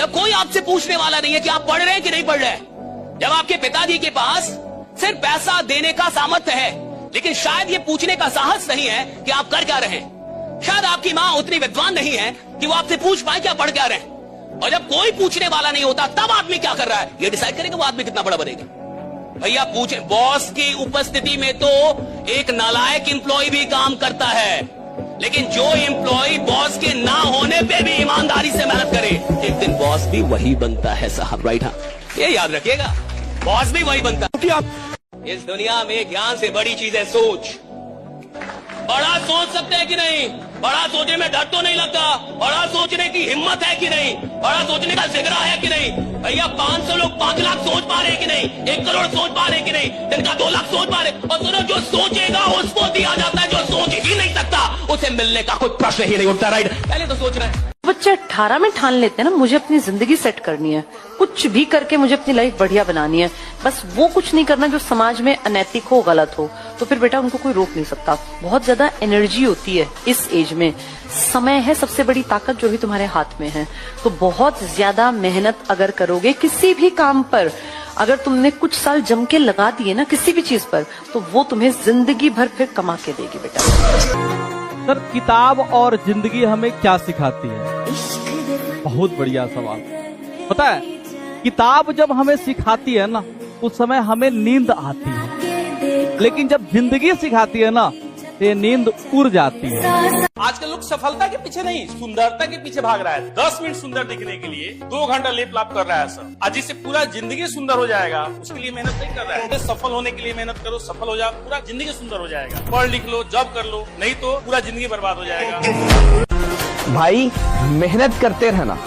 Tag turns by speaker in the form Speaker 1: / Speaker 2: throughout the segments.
Speaker 1: जब कोई आपसे पूछने वाला नहीं है कि आप पढ़ रहे हैं कि नहीं पढ़ रहे हैं, जब आपके पिताजी के पास सिर्फ पैसा देने का सामर्थ्य है लेकिन शायद ये पूछने का साहस नहीं है कि आप कर क्या रहे हैं, शायद आपकी माँ उतनी विद्वान नहीं है कि वो आपसे पूछ पाए कि आप पढ़ क्या रहे हैं, और जब कोई पूछने वाला नहीं होता तब आदमी क्या कर रहा है ये डिसाइड करेगा वो आदमी कितना बड़ा बनेगा। भैया पूछे, बॉस की उपस्थिति में तो एक नालायक एम्प्लॉय भी काम करता है, लेकिन जो एम्प्लॉय बॉस के ना होने पे भी ईमानदारी से मेहनत करे एक दिन बॉस भी वही बनता है साहब, राइट? हाँ, ये याद रखिएगा, बॉस भी वही बनता है। इस दुनिया में ज्ञान से बड़ी चीज है सोच। बड़ा सोच सकते हैं कि नहीं? बड़ा सोचने में डर तो नहीं लगता? बड़ा सोचने की हिम्मत है कि नहीं? बड़ा सोचने का जिगरा है कि नहीं? भैया 500 लोग 5 लाख सोच पा रहे हैं कि नहीं? 1 करोड़ सोच पा रहे हैं कि नहीं? जिनका 2 लाख सोच पा रहे, और सुनो, जो सोचेगा उसको दिया जाता है, जो सोच ही नहीं सकता उसे मिलने का कोई प्रश्न ही नहीं उठता, राइट? पहले तो सोच रहे हैं।
Speaker 2: बच्चे 18 में ठान लेते हैं ना, मुझे अपनी जिंदगी सेट करनी है, कुछ भी करके मुझे अपनी लाइफ बढ़िया बनानी है, बस वो कुछ नहीं करना जो समाज में अनैतिक हो, गलत हो, तो फिर बेटा उनको कोई रोक नहीं सकता। बहुत ज्यादा एनर्जी होती है इस एज में, समय है सबसे बड़ी ताकत जो भी तुम्हारे हाथ में है, तो बहुत ज्यादा मेहनत अगर करोगे किसी भी काम पर, अगर तुमने कुछ साल जम के लगा दिए ना किसी भी चीज पर, तो वो तुम्हें जिंदगी भर फिर कमा के देगी बेटा।
Speaker 3: सर, किताब और जिंदगी हमें क्या सिखाती है? बहुत बढ़िया सवाल। पता है, किताब जब हमें सिखाती है ना उस समय हमें नींद आती है, लेकिन जब जिंदगी सिखाती है ना तो ये नींद उड़ जाती है।
Speaker 4: आजकल लोग सफलता के पीछे नहीं, सुंदरता के पीछे भाग रहा है। 10 मिनट सुंदर दिखने के लिए 2 घंटा लेप लाप कर रहा है सर। आज जिससे पूरा जिंदगी सुंदर हो जाएगा उसके लिए मेहनत नहीं कर रहा है। सफल होने के लिए मेहनत करो, सफल हो जाओ, पूरा जिंदगी सुंदर हो जाएगा। पढ़ लिख लो, जॉब कर लो, नहीं तो पूरा जिंदगी बर्बाद हो जाएगा।
Speaker 5: भाई मेहनत करते रहना,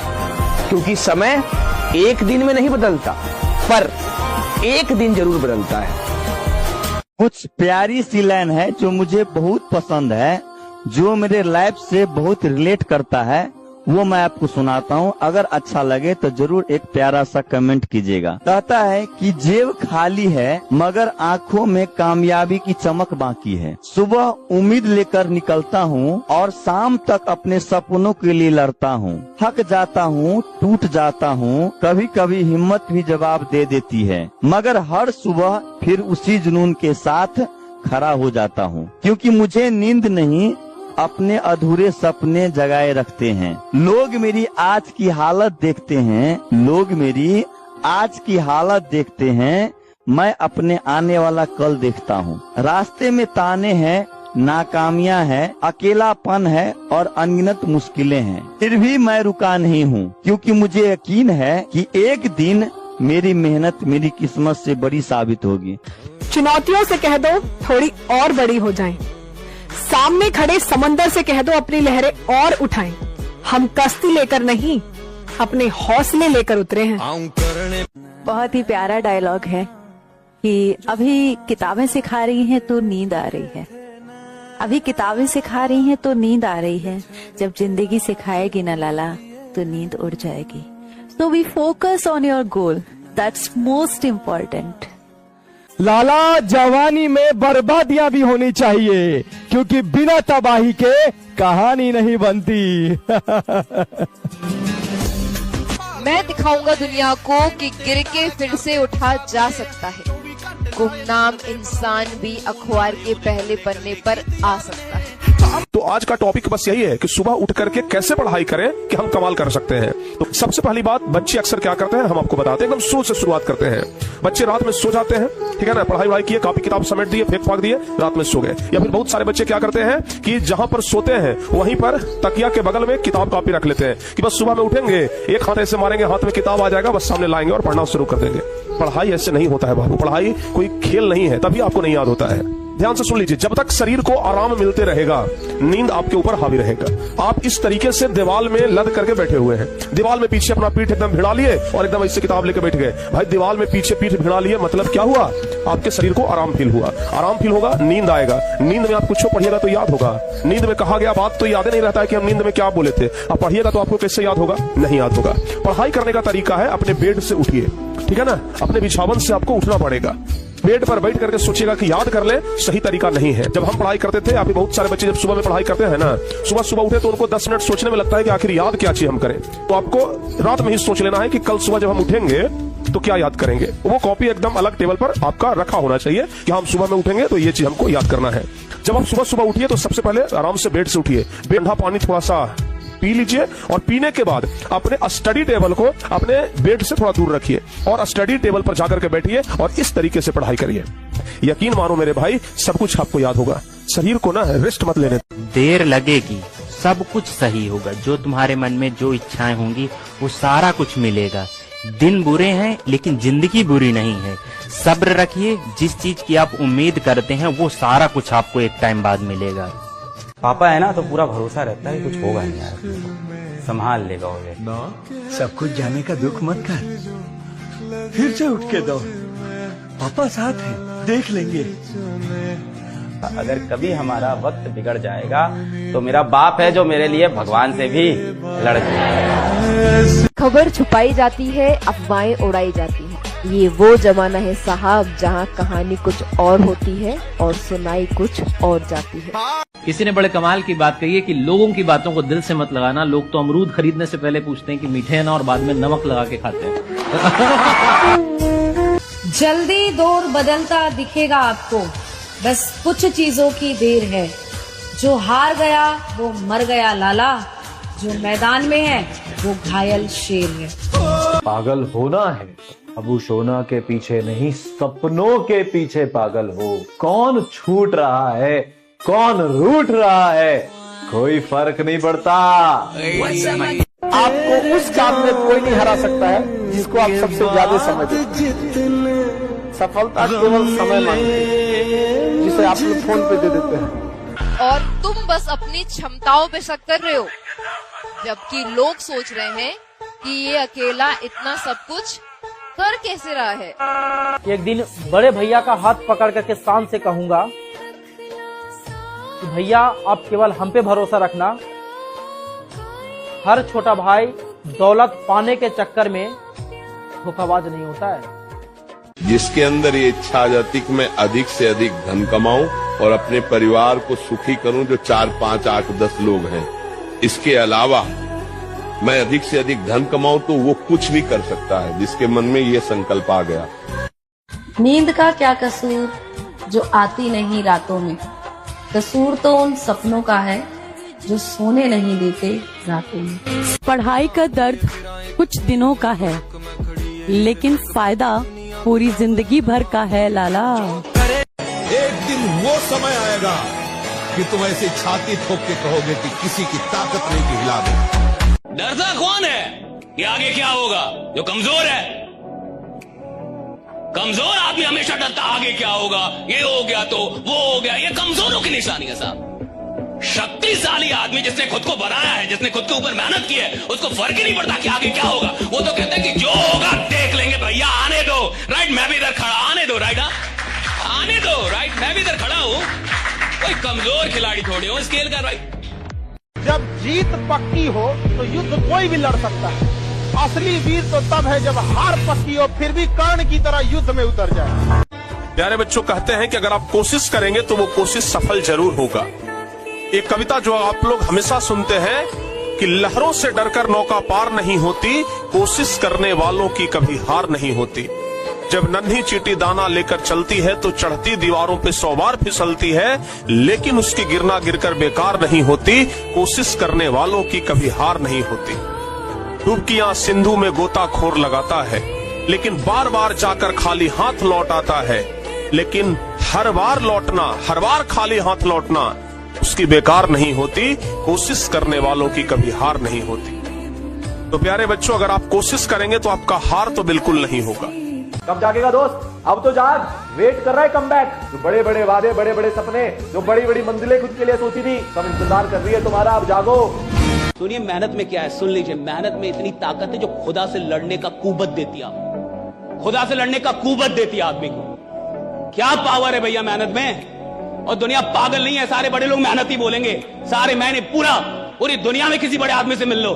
Speaker 5: क्योंकि समय एक दिन में नहीं बदलता, पर एक दिन जरूर बदलता है।
Speaker 6: कुछ प्यारी सी लाइन है जो मुझे बहुत पसंद है, जो मेरे लाइफ से बहुत रिलेट करता है, वो मैं आपको सुनाता हूँ। अगर अच्छा लगे तो जरूर एक प्यारा सा कमेंट कीजिएगा। कहता है कि जेब खाली है मगर आंखों में कामयाबी की चमक बाकी है। सुबह उम्मीद लेकर निकलता हूँ और शाम तक अपने सपनों के लिए लड़ता हूँ। थक जाता हूँ, टूट जाता हूँ, कभी कभी हिम्मत भी जवाब दे देती है, मगर हर सुबह फिर उसी जुनून के साथ खड़ा हो जाता हूँ, क्योंकि मुझे नींद नहीं अपने अधूरे सपने जगाए रखते हैं। लोग मेरी आज की हालत देखते हैं, लोग मेरी आज की हालत देखते हैं, मैं अपने आने वाला कल देखता हूँ। रास्ते में ताने हैं, नाकामियां हैं, अकेलापन है और अनगिनत मुश्किलें हैं, फिर भी मैं रुका नहीं हूँ, क्योंकि मुझे यकीन है कि एक दिन मेरी मेहनत मेरी किस्मत से बड़ी साबित होगी।
Speaker 7: चुनौतियों से कह दो थोड़ी और बड़ी हो जाएं। सामने खड़े समंदर से कह दो अपनी लहरें और उठाएं। हम कश्ती लेकर नहीं, अपने हौसले लेकर उतरे हैं।
Speaker 8: बहुत ही प्यारा डायलॉग है कि अभी किताबें सिखा रही हैं तो नींद आ रही है, अभी किताबें सिखा रही हैं तो नींद आ रही है, जब जिंदगी सिखाएगी ना लाला तो नींद उड़ जाएगी। So we focus on your goal. That's most important.
Speaker 9: लाला, जवानी में बर्बादियां भी होनी चाहिए, क्योंकि बिना तबाही के कहानी नहीं बनती।
Speaker 10: मैं दिखाऊंगा दुनिया को कि गिर के फिर से उठा जा सकता है। गुमनाम इंसान भी अखबार के पहले पन्ने पर आ सकता है।
Speaker 11: तो आज का टॉपिक बस यही है कि सुबह उठ करके कैसे पढ़ाई करें कि हम कमाल कर सकते हैं। तो सबसे पहली बात, बच्चे अक्सर क्या करते हैं, हम आपको बताते हैं, एकदम सोच से शुरुआत करते हैं। बच्चे रात में सो जाते हैं, ठीक है ना, पढ़ाई वढ़ाई किए, कॉपी किताब समेट दिए, फेंक फाक दिए, रात में सो गए। या फिर बहुत सारे बच्चे क्या करते हैं कि जहां पर सोते हैं वहीं पर तकिया के बगल में किताब कॉपी रख लेते हैं कि बस सुबह में उठेंगे, एक हाथ ऐसे मारेंगे, हाथ में किताब आ जाएगा, बस सामने लाएंगे और पढ़ना शुरू कर देंगे। पढ़ाई ऐसे नहीं होता है बाबू, पढ़ाई कोई खेल नहीं है, तभी आपको नहीं याद होता है। ध्यान से सुन लीजिए, जब तक शरीर को आराम मिलते रहेगा नींद आपके ऊपर हावी रहेगा। आप इस तरीके से दीवार में लद करके बैठे हुए हैं, दीवार में पीछे अपना पीठ एकदम भिड़ा लिए और एकदम ऐसे किताब लेकर बैठ गए। भाई दीवार में पीछे पीठ भिड़ा लिए मतलब क्या हुआ, आपके शरीर को आराम फील हुआ, आराम फील होगा, नींद आएगा। नींद में आप कुछ पढ़िएगा तो याद होगा, नींद में कहा गया बात तो याद नहीं रहता है कि हम नींद में क्या बोले थे। आप पढ़िएगा तो आपको कैसे याद होगा, नहीं याद होगा। पढ़ाई करने का तरीका है अपने बेड से उठिए, ठीक है ना, अपने बिछावन से आपको उठना पड़ेगा। बेड पर बैठ करके सोचिएगा कि याद कर ले, सही तरीका नहीं है। जब हम पढ़ाई करते थे, अभी बहुत सारे बच्चे जब सुबह में पढ़ाई करते हैं ना, सुबह सुबह उठे तो उनको 10 मिनट सोचने में लगता है कि आखिर याद क्या चीज हम करें। तो आपको रात में ही सोच लेना है कि कल सुबह जब हम उठेंगे तो क्या याद करेंगे। वो कॉपी एकदम अलग टेबल पर आपका रखा होना चाहिए कि हम सुबह में उठेंगे तो ये चीज हमको याद करना है। जब आप सुबह सुबह उठिए तो सबसे पहले आराम से बेड से उठिए, ठंडा पानी थोड़ा सा पी लीजिए और पीने के बाद अपने स्टडी टेबल को अपने बेड से थोड़ा दूर रखिए और स्टडी टेबल पर जाकर के बैठिए और इस तरीके से पढ़ाई करिए। यकीन मानो मेरे भाई, सब कुछ आपको याद होगा। शरीर को ना रेस्ट मत लेने।
Speaker 12: देर लगेगी, सब कुछ सही होगा। जो तुम्हारे मन में जो इच्छाएं होंगी वो सारा कुछ मिलेगा। दिन बुरे हैं लेकिन जिंदगी बुरी नहीं है। सब्र रखिए, जिस चीज की आप उम्मीद करते हैं वो सारा कुछ आपको एक टाइम बाद मिलेगा।
Speaker 13: पापा है ना तो पूरा भरोसा रहता है कुछ होगा नहीं यार, संभाल लेगा।
Speaker 14: सब कुछ जाने का दुख मत कर, फिर से उठ के दो, पापा साथ है, देख लेंगे।
Speaker 13: अगर कभी हमारा वक्त बिगड़ जाएगा तो मेरा बाप है जो मेरे लिए भगवान से भी लड़ जाएगा।
Speaker 10: खबर छुपाई जाती है, अफवाहें उड़ाई जाती है। ये वो जमाना है साहब जहाँ कहानी कुछ और होती है और सुनाई कुछ और जाती है।
Speaker 15: किसी ने बड़े कमाल की बात कही है कि लोगों की बातों को दिल से मत लगाना। लोग तो अमरूद खरीदने से पहले पूछते हैं कि मीठे हैं ना, और बाद में नमक लगा के खाते हैं।
Speaker 16: जल्दी दौर बदलता दिखेगा आपको, बस कुछ चीजों की देर है। जो हार गया वो मर गया लाला, जो मैदान में है वो घायल शेर है।
Speaker 17: पागल होना है अबू सोना के पीछे नहीं, सपनों के पीछे पागल हो। कौन छूट रहा है, कौन रूठ रहा है, कोई फर्क नहीं पड़ता।
Speaker 5: आपको उस काम में कोई नहीं हरा सकता है जिसको आप सबसे ज्यादा समय देते। सफलता केवल समय मांगती है, जिसे आप लोग फोन पे दे देते हैं।
Speaker 10: और तुम बस अपनी क्षमताओं पे शक कर रहे हो, जबकि लोग सोच रहे हैं कि ये अकेला इतना सब कुछ कर कैसे रहा है।
Speaker 15: एक दिन बड़े भैया का हाथ पकड़ करके शान से कहूंगा कि भैया आप केवल हम पे भरोसा रखना। हर छोटा भाई दौलत पाने के चक्कर में धोखाबाज नहीं होता है।
Speaker 18: जिसके अंदर ये इच्छा आ जाती कि मैं अधिक से अधिक धन कमाऊं और अपने परिवार को सुखी करूं, जो 4, 5, 8, 10 लोग हैं। इसके अलावा मैं अधिक से अधिक धन कमाऊं तो वो कुछ भी कर सकता है, जिसके मन में ये संकल्प आ गया।
Speaker 16: नींद का क्या कसूर जो आती नहीं रातों में, कसूर तो उन सपनों का है जो सोने नहीं देते रातों में।
Speaker 8: पढ़ाई का दर्द कुछ दिनों का है, लेकिन फायदा पूरी जिंदगी भर का है लाला।
Speaker 19: एक दिन वो समय आएगा कि तुम ऐसे छाती ठोक के कहोगे कि किसी की ताकत नहीं कि हिला दे।
Speaker 1: डरता कौन है कि आगे क्या होगा? जो कमजोर है। कमजोर आदमी हमेशा डरता आगे क्या होगा, ये हो गया तो वो हो गया। ये कमजोरों की निशानी है साहब। शक्तिशाली आदमी जिसने खुद को बनाया है, जिसने खुद के ऊपर मेहनत की है, उसको फर्क ही नहीं पड़ता कि आगे क्या होगा। वो तो कहते हैं कि जो होगा देख लेंगे भैया, आने दो। राइट, मैं भी इधर खड़ा, आने दो। राइट, आने दो। राइट, मैं भी इधर खड़ा हूं, कोई कमजोर खिलाड़ी थोड़ी हो स्केल का। राइट,
Speaker 20: जब जीत पक्की हो तो युद्ध कोई भी लड़ सकता है। असली वीर तो तब है जब हार पक्की हो फिर भी कर्ण की तरह युद्ध में उतर जाए।
Speaker 11: प्यारे बच्चों, कहते हैं कि अगर आप कोशिश करेंगे तो वो कोशिश सफल जरूर होगा। एक कविता जो आप लोग हमेशा सुनते हैं कि लहरों से डरकर नौका पार नहीं होती, कोशिश करने वालों की कभी हार नहीं होती। जब नन्ही चींटी दाना लेकर चलती है तो चढ़ती दीवारों पे 100 बार फिसलती है, लेकिन उसकी गिरना गिरकर बेकार नहीं होती। कोशिश करने वालों की कभी हार नहीं होती। डुबकियां सिंधु में गोताखोर लगाता है, लेकिन बार बार जाकर खाली हाथ लौट आता है। लेकिन हर बार लौटना, हर बार खाली हाथ लौटना उसकी बेकार नहीं होती। कोशिश करने वालों की कभी हार नहीं होती। तो प्यारे बच्चों, अगर आप कोशिश करेंगे तो आपका हार तो बिल्कुल नहीं होगा।
Speaker 17: कब जागेगा दोस्त? अब तो जाग। वेट कर रहा है कमबैक। जो बड़े बड़े वादे, बड़े बड़े सपने, जो बड़ी बड़ी मंजिलें खुद के लिए सोची थी, सब इंतजार कर रही है तुम्हारा। अब जागो।
Speaker 1: सुनिए मेहनत में क्या है, सुन लीजिए। मेहनत में इतनी ताकत है जो खुदा से लड़ने का कुव्वत देती है आपको। खुदा से लड़ने का कुव्वत देती है आदमी को। क्या पावर है भैया मेहनत में। और दुनिया पागल नहीं है, सारे बड़े लोग मेहनत ही बोलेंगे सारे। मैंने पूरी दुनिया में किसी बड़े आदमी से मिल लो,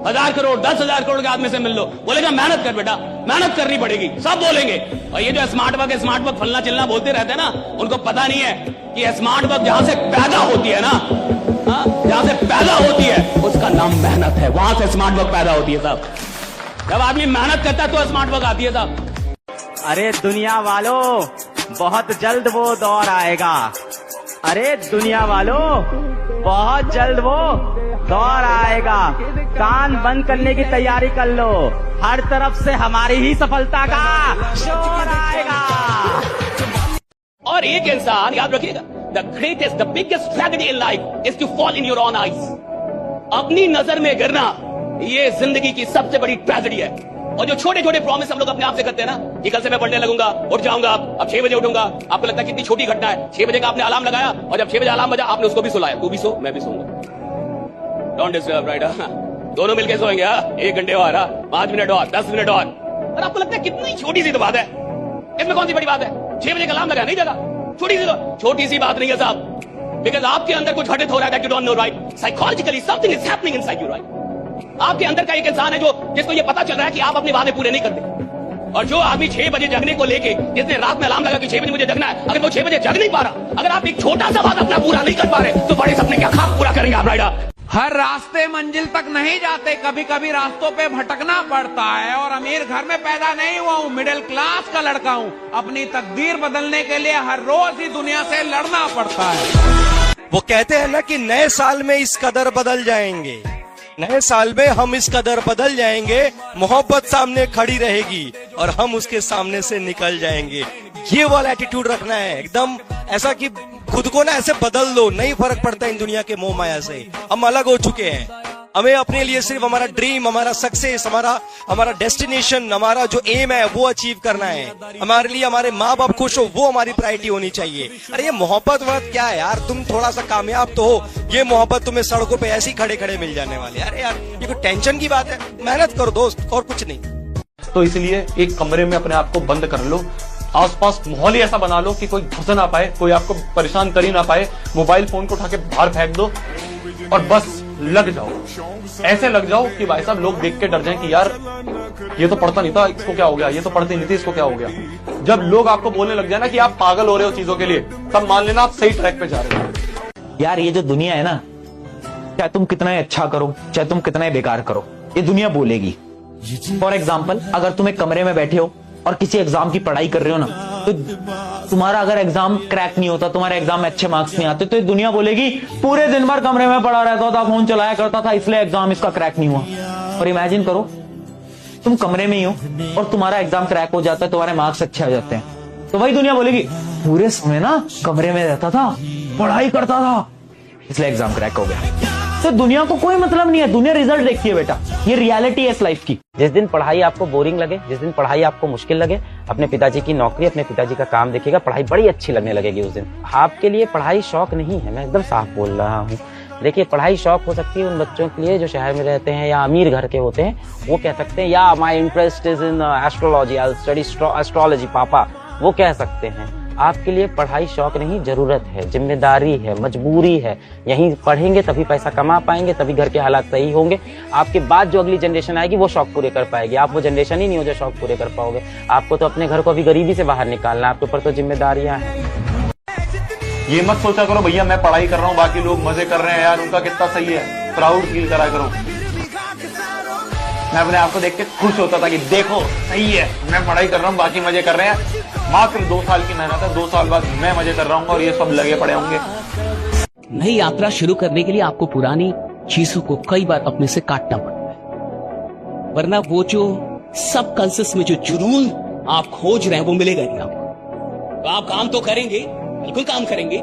Speaker 1: 1000 करोड़ 10,000 करोड़ के आदमी से मिल लो, बोलेगा मेहनत कर बेटा, मेहनत करनी पड़ेगी, सब बोलेंगे। और ये जो स्मार्ट वर्क फलना चिलना बोलते रहते हैं ना, उनको पता नहीं है कि स्मार्ट वर्क जहां से पैदा होती है ना, जहां से पैदा होती है उसका नाम मेहनत है, वहां से स्मार्ट वर्क पैदा होती है साहब। जब आदमी मेहनत करता है तो स्मार्ट वर्क आती है साहब।
Speaker 12: अरे दुनिया वालों, बहुत जल्द वो दौर आएगा। अरे दुनिया वालों, बहुत जल्द वो दौर आएगा। कान बंद करने की तैयारी कर लो, हर तरफ से हमारी ही सफलता का शोर आएगा।
Speaker 1: और एक इंसान याद रखिएगा, the greatest the biggest tragedy in life is to fall in your own eyes. अपनी नजर में गिरना ये जिंदगी की सबसे बड़ी ट्रेजेडी है। और जो छोटे छोटे प्रॉमिस हम लोग अपने आप से करते हैं ना, कि कल से मैं पढ़ने लगूंगा, उठ जाऊंगा, अब 6 बजे उठूंगा, आपको लगता है कितनी छोटी घटना है। 6 बजे का आपने अलार्म लगाया और जब 6 बजे अलार्म बजा आपने उसको भी सुलाया, तू भी सो मैं भी सोऊंगा, डोंट डिस्टर्ब, राइट? दोनों मिलकर सोएंगे, 1 घंटे और 5 मिनट और 10 मिनट और आपको लगता है कितनी छोटी सी तो बात है, इसमें कौन सी बड़ी बात है? 6 बजे का अलार्म लगा नहीं जगा, छोटी सी बात नहीं है साहब, बिकॉज आपके अंदर कुछ घटित हो रहा है that you don't know, right? Psychologically something is happening inside you, right? आपके अंदर का एक इंसान है जो जिसको ये पता चल रहा है कि आप अपने वादे पूरे नहीं करते। और जो आदमी 6 बजे जगने को लेके, जिसने रात में अलार्म लगा कि 6 बजे मुझे जगना है, अगर वो 6 बजे जग नहीं पा रहा, अगर आप एक छोटा सा वादा अपना पूरा नहीं कर पा रहे, तो बड़े सपने क्या खाक पूरा करेंगे आप, राइट?
Speaker 21: हर रास्ते मंजिल तक नहीं जाते, कभी कभी रास्तों पे भटकना पड़ता है। और अमीर घर में पैदा नहीं हुआ हूँ, मिडिल क्लास का लड़का हूँ। अपनी तकदीर बदलने के लिए हर रोज ही दुनिया से लड़ना पड़ता है।
Speaker 9: वो कहते हैं ना कि नए साल में इस कदर बदल जाएंगे, नए साल में हम इस कदर बदल जाएंगे, मोहब्बत सामने खड़ी रहेगी और हम उसके सामने से निकल जाएंगे। ये वाला एटीट्यूड रखना है, एकदम ऐसा कि खुद को ना ऐसे बदल दो, नहीं फर्क पड़ता इन दुनिया के मोह माया से। हम अलग हो चुके हैं, हमें अपने लिए सिर्फ हमारा ड्रीम, हमारा सक्सेस, हमारा डेस्टिनेशन, हमारा जो एम है वो अचीव करना है। हमारे लिए हमारे माँ बाप खुश हो, वो हमारी प्रायोरिटी होनी चाहिए। अरे ये मोहब्बत वक्त क्या है यार, तुम थोड़ा सा कामयाब तो हो, ये मोहब्बत तुम्हें सड़कों पे ऐसे ही खड़े खड़े मिल जाने वाले। अरे यार ये कोई टेंशन की बात है? मेहनत करो दोस्त, और कुछ नहीं।
Speaker 17: तो इसलिए एक कमरे में अपने आप को बंद कर लो, आसपास माहौल ही ऐसा बना लो कि कोई घुस ना पाए, कोई आपको परेशान कर ही ना पाए। मोबाइल फोन को उठा के बाहर फेंक दो और बस लग जाओ, ऐसे लग जाओ कि भाई साहब लोग देख के डर जाएं कि यार ये तो पढ़ता नहीं था, इसको क्या हो गया, ये तो पढ़ती नहीं थी, इसको क्या हो गया। जब लोग आपको बोलने लग जाए ना कि आप पागल हो रहे हो चीजों के लिए, तब मान लेना आप सही ट्रैक पे जा रहे हो।
Speaker 12: यार ये जो दुनिया है ना, चाहे तुम कितना ही अच्छा करो, चाहे तुम कितना ही बेकार करो, ये दुनिया बोलेगी। फॉर एग्जाम्पल, अगर तुम एक कमरे में बैठे हो और किसी एग्जाम की पढ़ाई कर रहे हो ना, तो तुम्हारा अगर एग्जाम क्रैक नहीं होता, तुम्हारे एग्जाम में अच्छे मार्क्स नहीं आते, तो ये दुनिया बोलेगी पूरे दिन भर कमरे में पड़ा रहता था, फोन चलाया करता था, इसलिए एग्जाम इसका क्रैक नहीं हुआ। और इमेजिन करो तुम कमरे में ही हो और तुम्हारा एग्जाम क्रैक हो जाता है, तुम्हारे मार्क्स अच्छे आ जाते हैं, तो वही दुनिया बोलेगी पूरे समय ना कमरे में रहता था, पढ़ाई करता था, इसलिए एग्जाम क्रैक हो गया। तो दुनिया को कोई मतलब नहीं है, दुनिया रिजल्ट देखती है बेटा, ये रियलिटी है इस लाइफ की।
Speaker 13: जिस दिन पढ़ाई आपको बोरिंग लगे, जिस दिन पढ़ाई आपको मुश्किल लगे, अपने पिताजी की नौकरी, अपने पिताजी का काम देखिएगा, पढ़ाई बड़ी अच्छी लगने लगेगी उस दिन। आपके लिए पढ़ाई शौक नहीं है, मैं एकदम साफ बोल रहा हूँ। देखिए पढ़ाई शौक हो सकती है उन बच्चों के लिए जो शहर में रहते हैं या अमीर घर के होते हैं, वो कह सकते हैं या my interest is in astrology, I study astrology पापा, वो कह सकते हैं। आपके लिए पढ़ाई शौक नहीं, जरूरत है, जिम्मेदारी है, मजबूरी है। यहीं पढ़ेंगे तभी पैसा कमा पाएंगे, तभी घर के हालात सही होंगे। आपके बाद जो अगली जनरेशन आएगी वो शौक पूरे कर पाएगी, आप वो जनरेशन ही नहीं हो जो शौक पूरे कर पाओगे। आपको तो अपने घर को अभी गरीबी से बाहर निकालना है, आपके ऊपर तो जिम्मेदारियां हैं।
Speaker 17: ये मत सोचा करो भैया मैं पढ़ाई कर रहा हूँ, बाकी लोग मजे कर रहे हैं यार, उनका कितना सही है, प्राउड फील करा करो। मैं अपने आप को देख के खुश होता था कि देखो सही है, मैं पढ़ाई कर रहा हूँ, बाकी मजे कर रहे हैं। मात्र 2 साल की मेहनत है, 2 साल बाद मैं मजे कर रहा हूँ और ये सब लगे पड़े होंगे।
Speaker 1: नई यात्रा शुरू करने के लिए आपको पुरानी चीजों को कई बार अपने से काटना पड़ता है, वरना वो जो सब कॉन्शियस में जो जुनून आप खोज रहे हैं वो मिलेगा नहीं आपको। तो आप काम तो करेंगे, बिल्कुल काम करेंगे,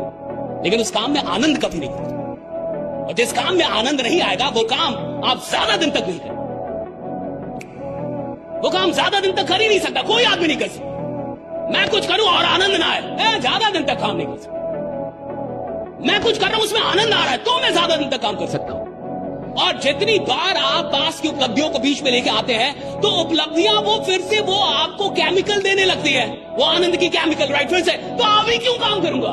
Speaker 1: लेकिन उस काम में आनंद कभी नहीं आएगा। और जिस काम में आनंद नहीं आएगा वो काम आप ज्यादा दिन तक नहीं करेंगे। वो काम ज्यादा दिन तक कर ही नहीं सकता, कोई आदमी नहीं कर सकता। मैं कुछ करूं और आनंद ना आए, ज्यादा दिन तक काम नहीं कर सकता। मैं कुछ कर रहा हूं उसमें आनंद आ रहा है तो मैं ज्यादा दिन तक काम कर सकता हूं। और जितनी बार आप पास की उपलब्धियों को बीच में लेके आते हैं तो उपलब्धियां वो फिर से वो आपको केमिकल देने लगती है, वो आनंद की केमिकल, राइट? फिर से तो अभी क्यों काम करूंगा?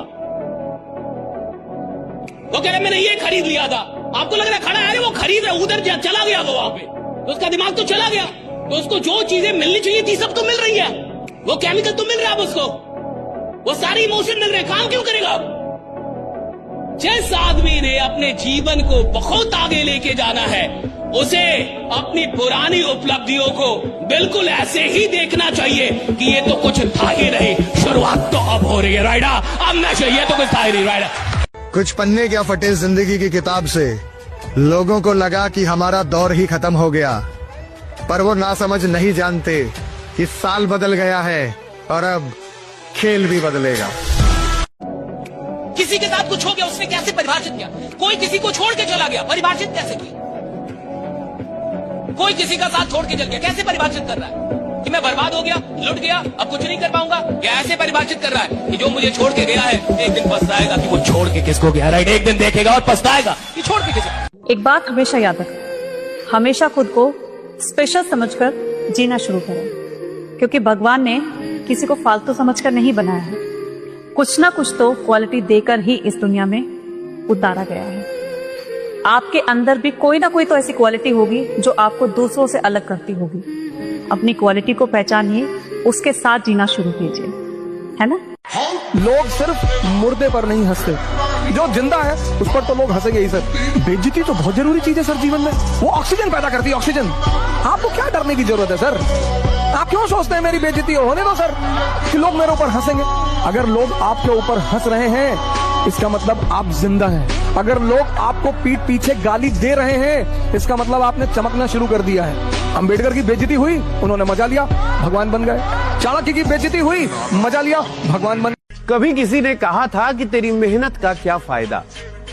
Speaker 1: वो कह रहे मैंने ये खरीद लिया था, आपको लग रहा है खड़ा है, वो खरीद रहा, उधर चला गया वो वहां पे। तो उसका दिमाग तो चला गया। तो उसको जो चीजें मिलनी चाहिए थी सब तो मिल रही है, वो केमिकल तो मिल रहा है उसको, वो सारे इमोशन मिल रहे हैं, काम क्यों करेगा? जिस आदमी ने अपने जीवन को बहुत आगे लेके जाना है उसे अपनी पुरानी उपलब्धियों को बिल्कुल ऐसे ही देखना चाहिए कि ये तो कुछ था ही नहीं, शुरुआत तो अब हो रही है। राइडा अब ना चाहिए तो कुछ था ही नहीं। राइडा
Speaker 2: कुछ पन्ने क्या फटे जिंदगी की किताब से, लोगों को लगा कि हमारा दौर ही खत्म हो गया, पर वो नासमझ नहीं जानते कि साल बदल गया है और अब खेल भी बदलेगा।
Speaker 1: किसी के साथ कुछ हो गया, उसने कैसे परिभाषित किया? कोई किसी को छोड़ के चला गया, परिभाषित कैसे किया? कोई किसी का साथ छोड़ के चल गया, कैसे परिभाषित कर रहा है कि मैं बर्बाद हो गया, लुट गया, अब कुछ नहीं कर पाऊंगा? या ऐसे परिभाषित कर रहा है कि जो मुझे छोड़ के गया है एक दिन पछताएगा कि वो छोड़ के किसको गया। राइट, एक दिन देखेगा और पछताएगा कि छोड़ के किसको।
Speaker 22: एक बात हमेशा याद रखें, हमेशा खुद को स्पेशल समझकर जीना शुरू करें, क्योंकि भगवान ने किसी को फालतू समझकर नहीं बनाया है। कुछ ना कुछ तो क्वालिटी देकर ही इस दुनिया में उतारा गया है। आपके अंदर भी कोई ना कोई तो ऐसी क्वालिटी होगी जो आपको दूसरों से अलग करती होगी। अपनी क्वालिटी को पहचानिए, उसके साथ जीना शुरू कीजिए, है ना?
Speaker 11: लोग सिर्फ मुर्दे पर नहीं हंसते, जो जिंदा है उस पर तो लोग हंसेंगे ही सर। बेइज्जती तो बहुत जरूरी चीज है सर जीवन में, वो ऑक्सीजन पैदा करती है, ऑक्सीजन। आपको क्या डरने की जरूरत है सर? आप क्यों सोचते हैं मेरी बेइज्जती होने दो सर कि लोग मेरे ऊपर हंसेंगे? अगर लोग आपके ऊपर हंस रहे हैं इसका मतलब आप जिंदा हैं। अगर लोग आपको पीठ पीछे गाली दे रहे हैं इसका मतलब आपने चमकना शुरू कर दिया है। अंबेडकर की बेइज्जती हुई, उन्होंने मजा लिया, भगवान बन गए। चाणक्य की बेइज्जती हुई, मजा लिया, भगवान बन।
Speaker 23: कभी किसी ने कहा था कि तेरी मेहनत का क्या फायदा,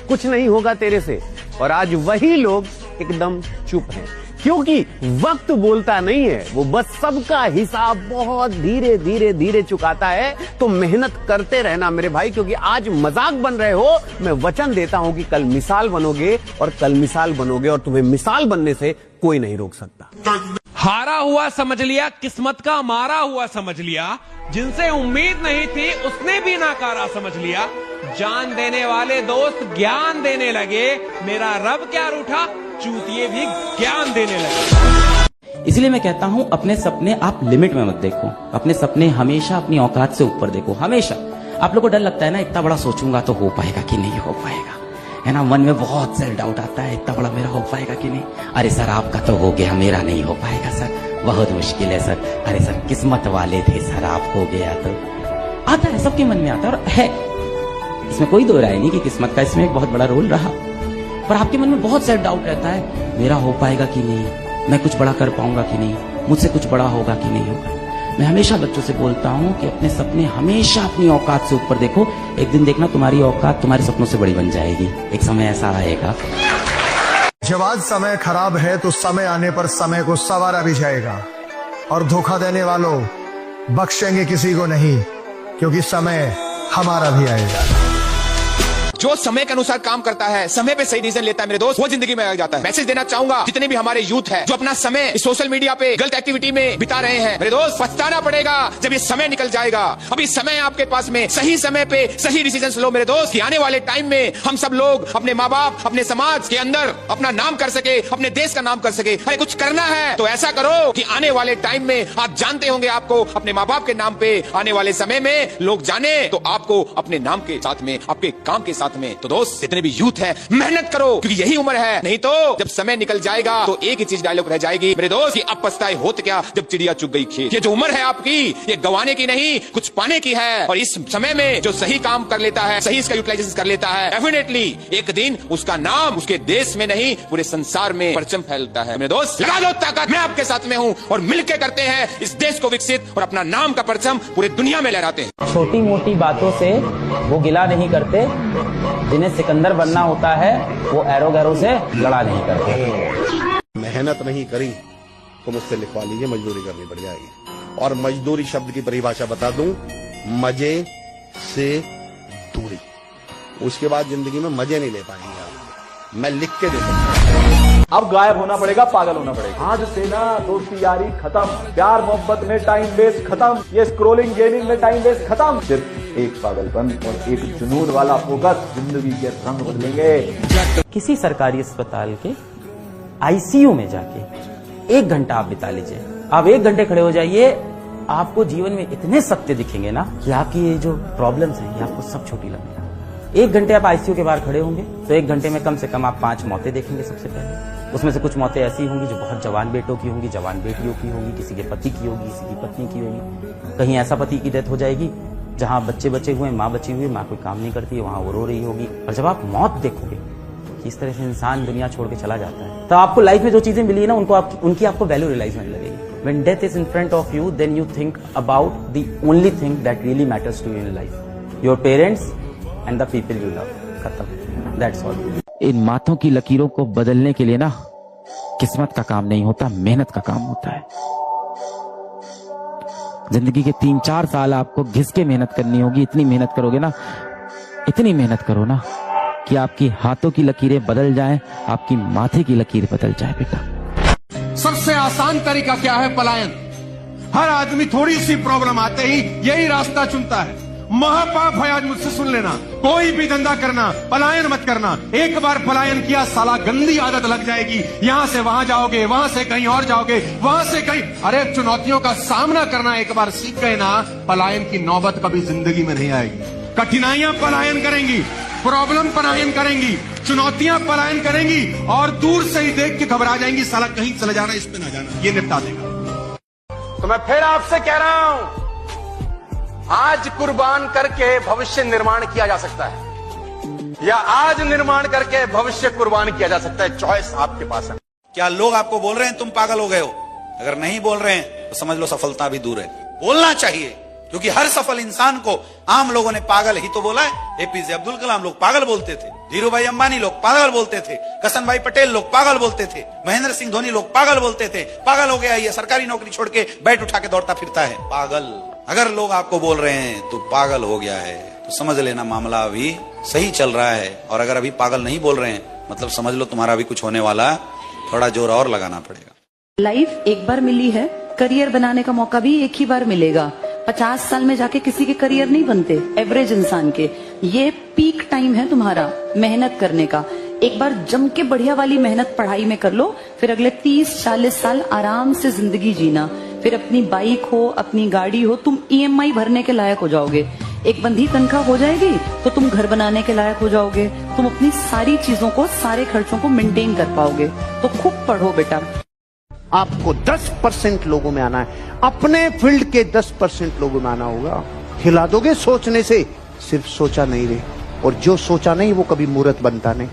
Speaker 23: कुछ नहीं होगा तेरे से, और आज वही लोग एकदम चुप हैं, क्योंकि वक्त बोलता नहीं है, वो बस सबका हिसाब बहुत धीरे धीरे धीरे चुकाता है। तो मेहनत करते रहना मेरे भाई, क्योंकि आज मजाक बन रहे हो, मैं वचन देता हूं कि कल मिसाल बनोगे, और कल मिसाल बनोगे और तुम्हें मिसाल बनने से कोई नहीं रोक सकता।
Speaker 21: हारा हुआ समझ लिया, किस्मत का मारा हुआ समझ लिया, जिनसे उम्मीद नहीं थी उसने भी नाकारा समझ लिया। जान देने वाले दोस्त ज्ञान देने लगे, मेरा रब क्या रूठा, चूतिए भी ज्ञान देने लगे।
Speaker 13: इसलिए मैं कहता हूं अपने सपने आप लिमिट में मत देखो, अपने सपने हमेशा अपनी औकात से ऊपर देखो। हमेशा आप लोगों को डर लगता है ना, इतना बड़ा सोचूंगा तो हो पाएगा कि नहीं हो पाएगा, है ना? मन में बहुत सेल्फ डाउट आता है, इतना बड़ा मेरा हो पाएगा कि नहीं। अरे सर आपका तो हो गया, मेरा नहीं हो पाएगा सर, बहुत मुश्किल है सर। अरे सर किस्मत वाले थे सर, आप हो गया तो। आता है, सबके मन में आता है, और है, इसमें कोई दो राय नहीं कि किस्मत का इसमें एक बहुत बड़ा रोल रहा। पर आपके मन में बहुत सेल्फ डाउट रहता है, मेरा हो पाएगा कि नहीं, मैं कुछ बड़ा कर पाऊंगा कि नहीं, मुझसे कुछ बड़ा होगा कि नहीं होगा। मैं हमेशा बच्चों से बोलता हूं कि अपने सपने हमेशा अपनी औकात से ऊपर देखो। एक दिन देखना तुम्हारी औकात तुम्हारे सपनों से बड़ी बन जाएगी। एक समय ऐसा आएगा।
Speaker 2: जब आज समय खराब है तो समय आने पर समय को संवारा भी जाएगा, और धोखा देने वालों बख्शेंगे किसी को नहीं, क्योंकि समय हमारा भी आएगा।
Speaker 24: जो समय के अनुसार काम करता है, समय पे सही डिसीजन लेता है मेरे दोस्त, वो जिंदगी में आ जाता है। मैसेज देना चाहूंगा जितने भी हमारे यूथ है जो अपना समय सोशल मीडिया पे गलत एक्टिविटी में बिता रहे हैं, मेरे दोस्त पछताना पड़ेगा जब ये समय निकल जाएगा। अभी समय आपके पास में, सही समय पे सही डिसीजन लो मेरे दोस्त, कि आने वाले टाइम में हम सब लोग अपने माँ बाप, अपने समाज के अंदर अपना नाम कर सके, अपने देश का नाम कर सके। अरे कुछ करना है तो ऐसा करो कि आने वाले टाइम में आप जानते होंगे, आपको अपने माँ बाप के नाम पे आने वाले समय में लोग जाने, तो आपको अपने नाम के साथ में, आपके काम के साथ में। तो दोस्त जितने भी यूथ है, मेहनत करो, क्योंकि यही उम्र है, नहीं तो जब समय निकल जाएगा तो एक ही चीज डायलॉग रह जाएगी मेरे दोस्त, कि अब पछताए होत क्या जब चिड़िया चुग गई खेत। ये जो उम्र है आपकी, ये गंवाने की नहीं, कुछ पाने की है। और इस समय में जो सही काम कर लेता है, सही इसका यूटिलाइजेशन कर लेता है, डेफिनेटली एक दिन उसका नाम उसके देश में नहीं पूरे संसार में परचम फैलता है। मेरे दोस्त लगा लो ताकत, मैं आपके साथ में हूँ, और मिलकर करते हैं इस देश को विकसित, और अपना नाम का परचम पूरे दुनिया में लहराते हैं।
Speaker 13: छोटी मोटी बातों से वो गिला नहीं करते, जिन्हें सिकंदर बनना होता है वो एरो गैरो से लड़ा नहीं करते।
Speaker 25: मेहनत नहीं करी तो मुझसे लिखवा लीजिए, मजदूरी करनी पड़ जाएगी। और मजदूरी शब्द की परिभाषा बता दूं, मजे से दूरी। उसके बाद जिंदगी में मजे नहीं ले पाएंगे आप, मैं लिख के दे सकता हूं।
Speaker 17: अब गायब होना पड़ेगा, पागल होना पड़ेगा। आज से ना दोस्ती यारी खत्म, प्यार मोहब्बत में टाइम वेस्ट खत्म, ये स्क्रोलिंग गेमिंग में टाइम वेस्ट खत्म। सिर्फ एक पागलपन और एक जुनून वाला फोकस जिंदगी के रंग बदलेंगे।
Speaker 13: किसी सरकारी अस्पताल के आईसीयू में जाके 1 घंटा आप बिता लीजिए, आप 1 घंटे खड़े हो जाइए, आपको जीवन में इतने सत्य दिखेंगे ना कि आपकी ये जो प्रॉब्लम्स हैं ये आपको सब छोटी लगेगी। 1 घंटे आप आईसीयू के बाहर खड़े होंगे तो 1 घंटे में कम से कम आप 5 मौतें देखेंगे। सबसे पहले उसमें से कुछ मौतें ऐसी होंगी जो बहुत जवान बेटों की होंगी, जवान बेटियों की होगी, किसी के पति की होगी, किसी की पत्नी की होगी। कहीं ऐसा पति की डेथ हो जाएगी जहां बच्चे बचे हुए, माँ बची हुई, माँ कोई काम नहीं करती है, वहां वो रो रही होगी। और जब आप मौत देखोगे कि इस तरह से इंसान दुनिया छोड़ के चला जाता है, तो आपको लाइफ में जो चीजें मिली है ना उनकी आपको वैल्यू रियलाइज होने लगेगी। When death is in front of you, then you think about the only thing that really matters to you in life, your parents and the people you love. खत्म, that's all.
Speaker 12: इन माथों की लकीरों को बदलने के लिए ना किस्मत का काम नहीं होता, मेहनत का काम होता है। जिंदगी के 3-4 साल आपको घिस के मेहनत करनी होगी। इतनी मेहनत करोगे ना, इतनी मेहनत करो ना कि आपकी हाथों की लकीरें बदल जाएं, आपकी माथे की लकीर बदल जाए बेटा।
Speaker 3: सबसे आसान तरीका क्या है? पलायन। हर आदमी थोड़ी सी प्रॉब्लम आते ही यही रास्ता चुनता है। महापाप है, आज मुझसे सुन लेना, कोई भी धंधा करना, पलायन मत करना। एक बार पलायन किया, साला गंदी आदत लग जाएगी। यहां से वहां जाओगे, वहां से कहीं और जाओगे, वहां से कहीं। अरे चुनौतियों का सामना करना एक बार सीख गए ना, पलायन की नौबत कभी जिंदगी में नहीं आएगी। कठिनाइयां पलायन करेंगी, प्रॉब्लम पलायन करेंगी, चुनौतियां पलायन करेंगी और दूर से ही देख के घबरा जाएंगी, साला कहीं चले जाना, इस पे ना जाना, ये निपटा देगा।
Speaker 5: तो मैं फिर आपसे कह रहा हूं, आज कुर्बान करके भविष्य निर्माण किया जा सकता है या आज निर्माण करके भविष्य कुर्बान किया जा सकता है। चॉइस आपके पास है।
Speaker 4: क्या लोग आपको बोल रहे हैं तुम पागल हो गए हो? अगर नहीं बोल रहे हैं तो समझ लो सफलता भी दूर है। बोलना चाहिए, क्योंकि हर सफल इंसान को आम लोगों ने पागल ही तो बोला है। एपीजे अब्दुल कलाम लोग पागल बोलते थे, धीरूभाई अंबानी लोग पागल बोलते थे, करसन भाई पटेल लोग पागल बोलते थे, महेंद्र सिंह धोनी लोग पागल बोलते थे। पागल हो गया ये, सरकारी नौकरी छोड़ के बैट उठा के दौड़ता फिरता है, पागल। अगर लोग आपको बोल रहे हैं तो पागल हो गया है, तो समझ लेना मामला अभी सही चल रहा है। और अगर अभी पागल नहीं बोल रहे हैं, मतलब समझ लो तुम्हारा भी कुछ होने वाला, थोड़ा जोर और लगाना पड़ेगा।
Speaker 6: लाइफ एक बार मिली है, करियर बनाने का मौका भी एक ही बार मिलेगा। 50 साल में जाके किसी के करियर नहीं बनते, एवरेज इंसान के। ये पीक टाइम है तुम्हारा मेहनत करने का। एक बार जम के बढ़िया वाली मेहनत पढ़ाई में कर लो, फिर अगले 30-40 साल आराम से जिंदगी जीना। फिर अपनी बाइक हो, अपनी गाड़ी हो, तुम EMI भरने के लायक हो जाओगे। एक बंधी तनख्वाह हो जाएगी तो तुम घर बनाने के लायक हो जाओगे। तुम अपनी सारी चीजों को, सारे खर्चों को मेंटेन कर पाओगे। तो खूब पढ़ो बेटा।
Speaker 23: आपको 10% लोगों में आना है, अपने फील्ड के 10% लोगों में आना होगा। हिला दोगे सोचने से, सिर्फ सोचा नहीं रे, और जो सोचा नहीं वो कभी मूर्त बनता नहीं।